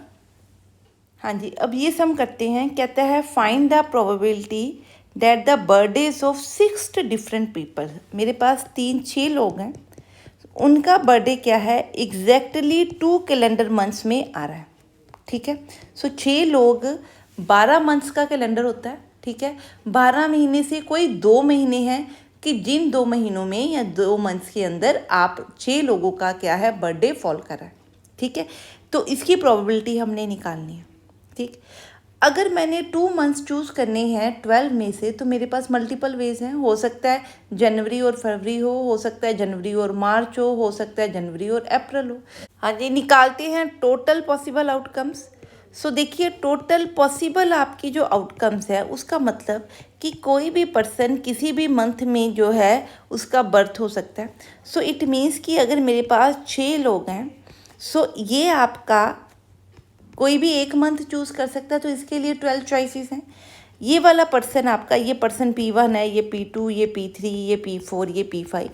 हाँ जी, अब ये सम करते हैं, कहता है find the probability that the birthdays of 6 different people. मेरे पास 6 लोग हैं, उनका बर्थडे क्या है, एग्जैक्टली 2 कैलेंडर मंथ्स में आ रहा है। ठीक है, सो 6 लोग, 12 मंथ्स का कैलेंडर होता है। ठीक है, 12 महीने से कोई 2 महीने हैं कि जिन 2 महीनों में या 2 मंथ्स के अंदर आप 6 लोगों का क्या है, बर्थडे फॉल कर रहा है। ठीक है, तो इसकी प्रोबेबिलिटी हमने निकालनी है। ठीक, अगर मैंने 2 मंथ्स चूज़ करने हैं 12 में से, तो मेरे पास मल्टीपल वेज हैं। हो सकता है जनवरी और फरवरी हो सकता है जनवरी और मार्च हो सकता है जनवरी और अप्रैल हो। हाँ जी, निकालते हैं टोटल पॉसिबल आउटकम्स। सो देखिए टोटल पॉसिबल आपकी जो आउटकम्स है उसका मतलब कि कोई भी पर्सन किसी भी मंथ में जो है उसका बर्थ हो सकता है। सो इट मीन्स कि अगर मेरे पास 6 लोग हैं, सो ये आपका कोई भी एक मंथ चूज़ कर सकता है, तो इसके लिए 12 चॉइसेस हैं। ये वाला पर्सन आपका, ये पर्सन P1 है, ये P2, ये P3, ये P4, ये P5,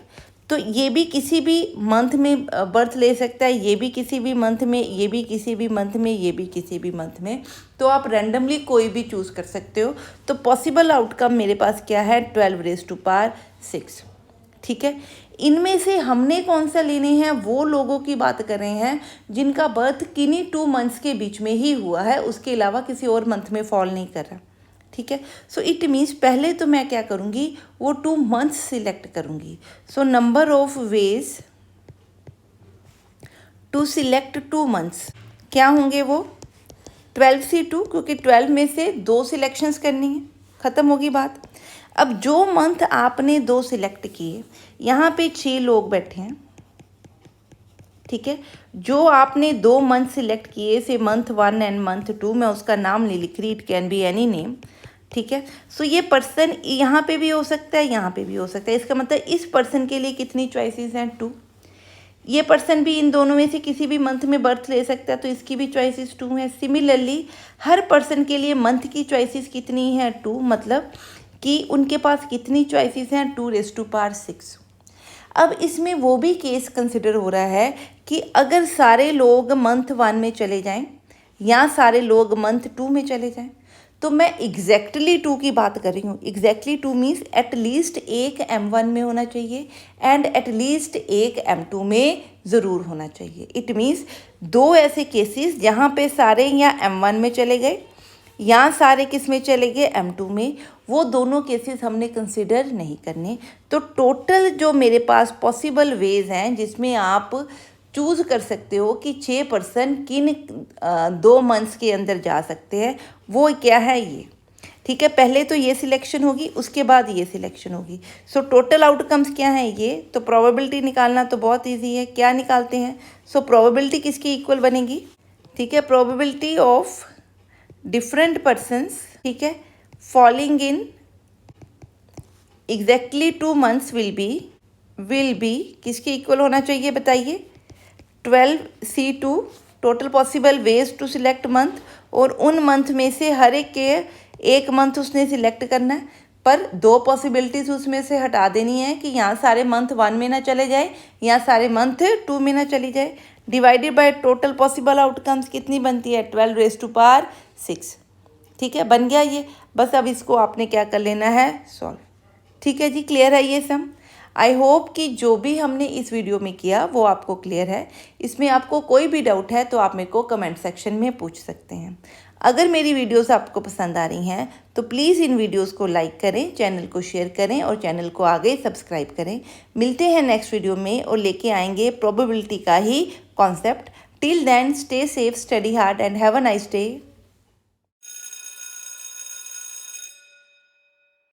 तो ये भी किसी भी मंथ में बर्थ ले सकता है, ये भी किसी भी मंथ में, ये भी किसी भी मंथ में, ये भी किसी भी मंथ में। तो आप रैंडमली कोई भी चूज़ कर सकते हो। तो पॉसिबल आउटकम मेरे पास क्या है, 12⁻6। ठीक है, इनमें से हमने कौन सा लेने हैं, वो लोगों की बात कर रहे हैं जिनका बर्थ किन्हीं 2 मंथ्स के बीच में ही हुआ है, उसके अलावा किसी और मंथ में फॉल नहीं कर रहा। ठीक है, सो इट मीन्स पहले तो मैं क्या करूँगी, वो 2 मंथ्स सिलेक्ट करूँगी। So number of ways to select 2 months क्या होंगे, वो 12C2, क्योंकि 12 में से 2 सिलेक्शंस करनी है, ख़त्म होगी बात। अब जो मंथ आपने 2 सिलेक्ट किए, यहाँ पे 6 लोग बैठे हैं। ठीक है, जो आपने 2 मंथ सिलेक्ट किए, से मंथ 1 एंड मंथ 2, मैं उसका नाम नहीं लिख रही, it can be any name. ठीक है, सो ये पर्सन यहाँ पे भी हो सकता है, यहाँ पे भी हो सकता है। इसका मतलब इस पर्सन के लिए कितनी चॉइसेस हैं, 2। ये पर्सन भी इन दोनों में से किसी भी मंथ में बर्थ ले सकता है, तो इसकी भी चॉइसेस 2 हैं। सिमिलरली हर पर्सन के लिए मंथ की चॉइसेस कितनी है, 2, मतलब कि उनके पास कितनी चॉइसेस हैं, 2⁻6। अब इसमें वो भी केस कंसिडर हो रहा है कि अगर सारे लोग मंथ 1 में चले जाएं या सारे लोग मंथ 2 में चले जाएं, तो मैं एग्जैक्टली 2 की बात कर रही हूँ। एग्जैक्टली 2 मीन्स एटलीस्ट एक M1 में होना चाहिए एंड एटलीस्ट एक M2 में ज़रूर होना चाहिए। इट मीन्स 2 ऐसे केसेस जहाँ पे सारे या M1 में चले गए या सारे किस में चले गए, M2 में, वो दोनों केसेस हमने कंसिडर नहीं करने। तो टोटल जो मेरे पास पॉसिबल वेज हैं जिसमें आप चूज़ कर सकते हो कि 6 पर्सन किन 2 मंथ्स के अंदर जा सकते हैं, वो क्या है ये। ठीक है, पहले तो ये सिलेक्शन होगी, उसके बाद ये सिलेक्शन होगी। सो टोटल आउटकम्स क्या हैं ये, तो प्रोबेबिलिटी निकालना तो बहुत इजी है। क्या निकालते हैं, सो प्रोबेबिलिटी किसकी इक्वल बनेगी, ठीक है, प्रोबेबिलिटी ऑफ डिफरेंट पर्सन्स, ठीक है, falling in exactly 2 months will be किसके इक्वल होना चाहिए, बताइए, 12C2 total possible ways to select month, और उन मंथ में से हर एक के एक मंथ उसने सिलेक्ट करना है, पर 2 पॉसिबिलिटीज उसमें से हटा देनी है कि यहाँ सारे मंथ 1 में ना चले जाए या सारे मंथ 2 में ना चली जाए। Divided by total possible outcomes कितनी बनती है, 12⁻6। ठीक है, बन गया ये। बस अब इसको आपने क्या कर लेना है, सॉल्व। ठीक है जी, क्लियर है ये सम। आई होप कि जो भी हमने इस वीडियो में किया वो आपको क्लियर है। इसमें आपको कोई भी डाउट है तो आप मेरे को कमेंट सेक्शन में पूछ सकते हैं। अगर मेरी वीडियोस आपको पसंद आ रही हैं तो प्लीज़ इन वीडियोस को लाइक करें, चैनल को शेयर करें और चैनल को आगे सब्सक्राइब करें। मिलते हैं नेक्स्ट वीडियो में और लेके आएंगे प्रोबेबिलिटी का ही concept. Till then stay safe, study hard and have a nice day.